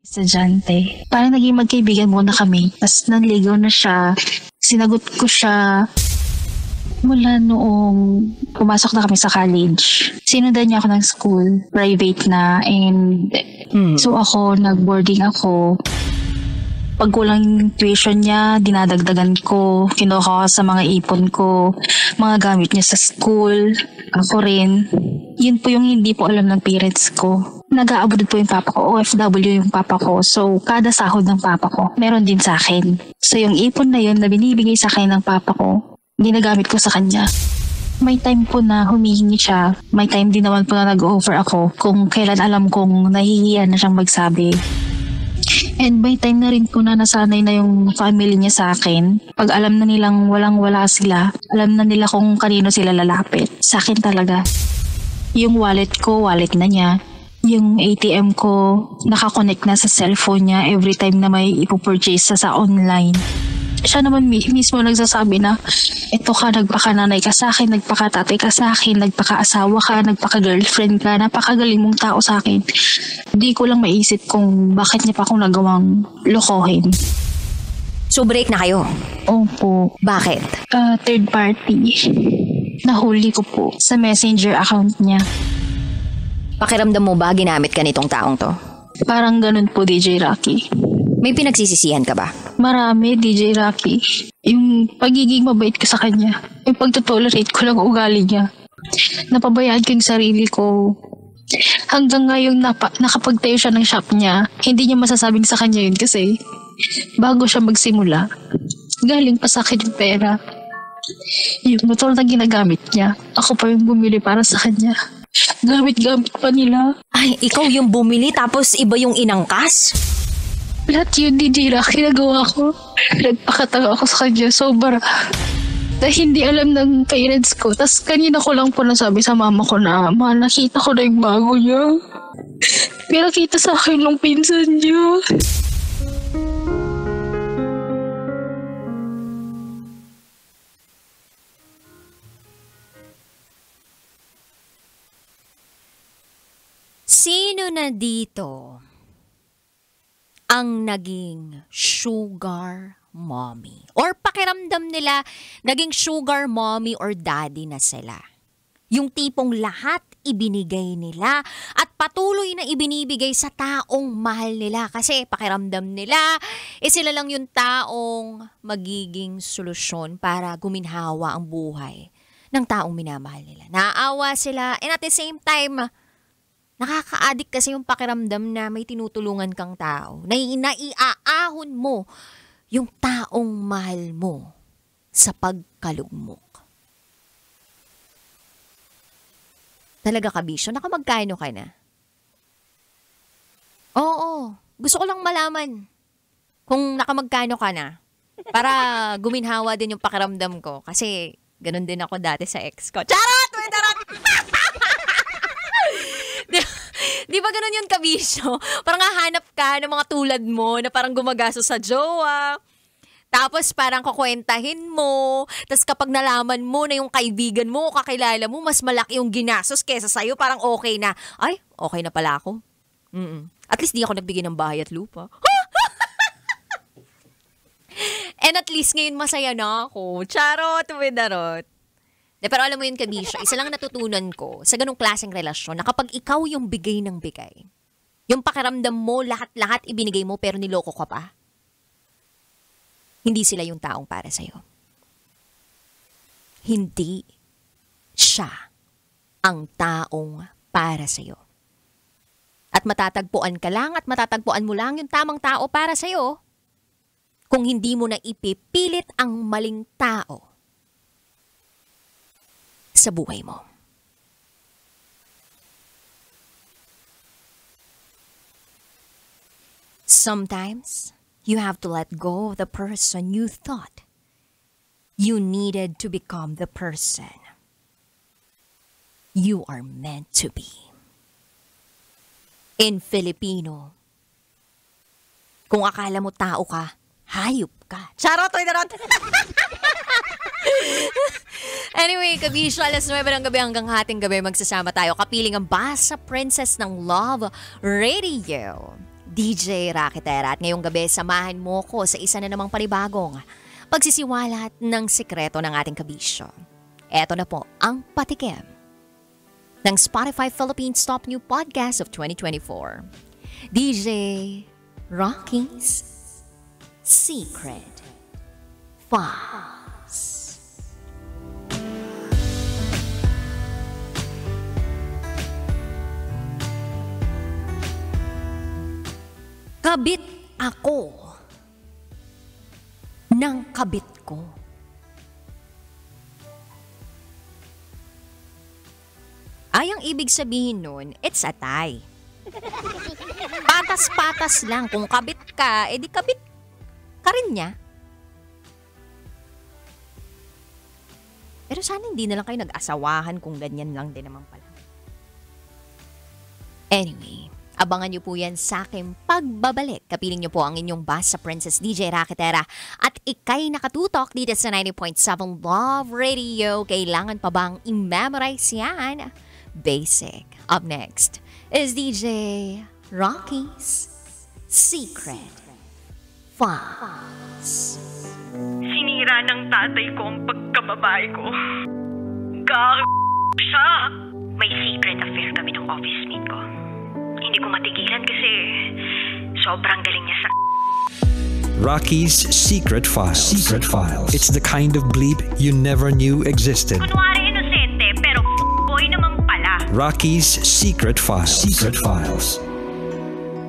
estudyante. Parang naging magkaibigan muna kami. Tapos nanligaw na siya. Sinagot ko siya mula noong pumasok na kami sa college. Sinundan niya ako ng school. Private na. And so ako, nag-boarding ako. Pag kulang tuition niya, dinadagdagan ko. Kinuha ko sa mga ipon ko. Mga gamit niya sa school. Ako rin. Yun po yung hindi po alam ng parents ko. Nag-a-abroad po yung papa ko. OFW yung papa ko. So, kada sahod ng papa ko, meron din sa akin. So, yung ipon na yun na binibigay sa akin ng papa ko, ginagamit ko sa kanya. May time po na humihingi siya. May time din naman po na nag-offer ako kung kailan alam kong nahihiyan na siyang magsabi. And may time na rin po na nasanay na yung family niya sa akin. Pag alam na nilang walang-wala sila, alam na nila kung kanino sila lalapit. Sa akin talaga. Yung wallet ko, wallet na niya. Yung ATM ko, nakakonect na sa cellphone niya every time na may ipopurchase sa online. Siya naman mismo nagsasabi na, eto ka, nagpakananay ka sa akin, nagpakatatay ka sa akin, nagpakaasawa ka, nagpaka-girlfriend ka, napakagaling mong tao sa akin. Di ko lang maisip kung bakit niya pa akong nagawang lokohin. So break na kayo? Opo. Bakit? Third party. Nahuli ko po sa messenger account niya. Pakiramdam mo ba ginamit ka nitong taong to? Parang ganun po, DJ Rocky. May pinagsisisihan ka ba? Marami, DJ Rocky. Yung pagiging mabait ko sa kanya. Yung pagtotolerate ko lang ugali niya. Napabayaan ko yung sarili ko. Hanggang ngayon nakapagtayo siya ng shop niya, hindi niya masasabing sa kanya yun kasi bago siya magsimula, galing pa sa akin yung pera. Yung motor na ginagamit niya, ako pa yung bumili para sa kanya. Gamit-gamit pa nila. Ay, ikaw yung bumili tapos iba yung inangkas? Lahat yun, DJ Rocky, nagawa ko. Nagpakatawa ako sa kanya, sobra. Dahil hindi alam ng parents ko. Tapos kanina ko lang po nasabi sa mama ko na, ma, nakita ko na yung bago niya. Pero kita sa akin ng pinsan niya. Sino na dito ang naging sugar mommy? Or pakiramdam nila naging sugar mommy or daddy na sila? Yung tipong lahat ibinigay nila at patuloy na ibinibigay sa taong mahal nila. Kasi pakiramdam nila, sila lang yung taong magiging solusyon para guminhawa ang buhay ng taong minamahal nila. Naawa sila and at the same time, nakaka-addict kasi yung pakiramdam na may tinutulungan kang tao. Naiaahon mo yung taong mahal mo sa pagkalugmok. Talaga ka, Bisyo? Nakamagkano ka na? Oo. Gusto ko lang malaman kung nakamagkano ka na. Para guminhawa din yung pakiramdam ko. Kasi ganun din ako dati sa ex ko. Charot! May charot! Di ba ganun yun, Kabisyo? Parang hahanap ka ng mga tulad mo na parang gumagaso sa jowa. Tapos parang kukwentahin mo. Tapos kapag nalaman mo na yung kaibigan mo o kakilala mo, mas malaki yung ginastos kesa sa'yo. Parang okay na. Ay, okay na pala ako. At least di ako nagbigay ng bahay at lupa. And at least ngayon masaya na ako. Charot, widarot. Pero alam mo yun, Kabisyo, isa lang natutunan ko sa ganung klaseng relasyon na kapag ikaw yung bigay ng bigay, yung pakiramdam mo, lahat-lahat ibinigay mo pero niloko ka pa, hindi sila yung taong para sa'yo. Hindi siya ang taong para sa'yo. At matatagpuan ka lang at matatagpuan mo lang yung tamang tao para sa'yo kung hindi mo na ipipilit ang maling tao sa buhay mo. Sometimes, you have to let go of the person you thought you needed to become the person you are meant to be. In Filipino, kung akala mo tao ka, hayop ka. Charot! Anyway, Kabisyo, alas 9 ng gabi hanggang hating gabi magsasama tayo kapiling ang Basa Princess ng Love Radio. DJ Raketera, at ngayong gabi samahan mo ko sa isa na namang panibagong pagsisiwalat ng sikreto ng ating kabisyo. Eto na po ang patikim ng Spotify Philippines Top New Podcast of 2024. DJ Rocky's Secret Files. Kabit ako ng kabit ko. Ay, ang ibig sabihin nun, it's a tie. Patas-patas lang. Kung kabit ka, edi kabit ka rin niya. Pero sana hindi na lang kayo nag-asawahan kung ganyan lang din naman pala. Anyway, abangan niyo po yan sa aking pagbabalik. Kapiling niyo po ang inyong Basta Princess DJ Raketera. At ikay nakatutok dito sa 90.7 Love Radio. Kailangan pa bang i-memorize yan? Basic. Up next is DJ Rocky's Secret Files. Sinira ng tatay ko ang pagkababae ko. Siya! May secret affair kami ng office mate ko. Hindi ko matigilan kasi sobrang galing niya sa... Rocky's Secret Files. Secret Files. It's the kind of bleep you never knew existed. Kunwari inosente pero boy naman pala. Rocky's Secret Files. Secret Files.